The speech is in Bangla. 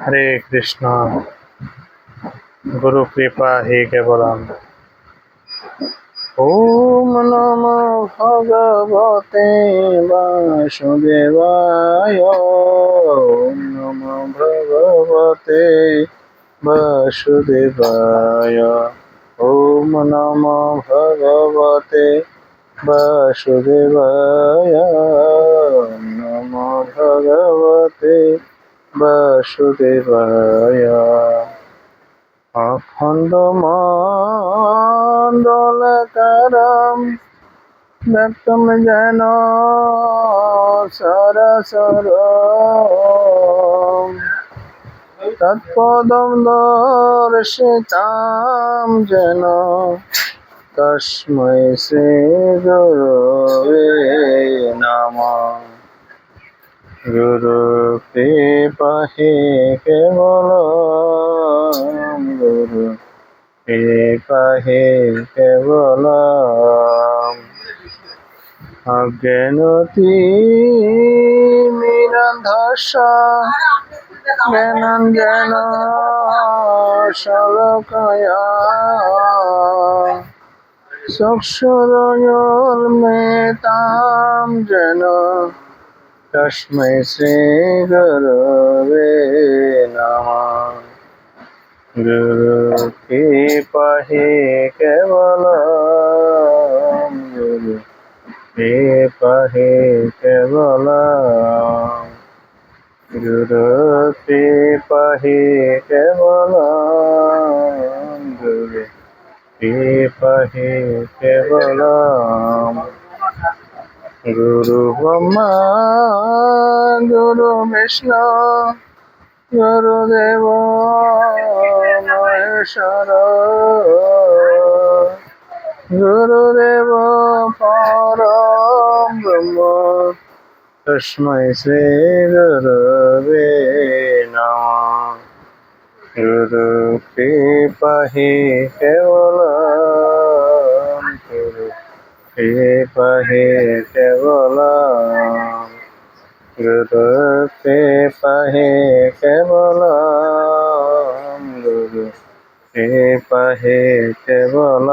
হরে কৃষ্ণ। গুরু কৃপা হে কেবলম। ওম নমো ভগবতে বাসুদেবায়। ওম নমো ভগবতে বাসুদেবায়। ওম নমো ভগবতে বাসুদেবায়। ওম নমো ভগবতে বাসুদেবায়। অখণ্ড মণ্ডলকারম ব্যক্তম যেন সরসর তৎপদম দর্শিতাম যেন তস্मै শ্রী গুরবে নমঃ। গুরু কৃপা হে কেবলম। গুরু কৃপা হে কেবলম। অজ্ঞানতিমিরান্ধস্য জ্ঞানাঞ্জন শলাকয়া চক্ষুরুন্মিলিতং যেন তস্मै শ্রী গুরবে নমঃ। গুরু কৃপা হে কেবলম। গুরু কৃপা হে কেবলম। গুরু কৃপা হে কেবলম। গুরু কৃপা হে কেবলম। গুরু ব্রহ্মা গুরু বিষ্ণু গুরুদেব মহেশ্বর। গুরুদেব পরম ব্রহ্ম তস্मै শ্রী গুরবে নমঃ। গুরু কৃপা হে কেবলম। গুরু কৃপা হে কেবলম। গুরু কৃপা হে কেবলম। গুরু কৃপা হে কেবলম।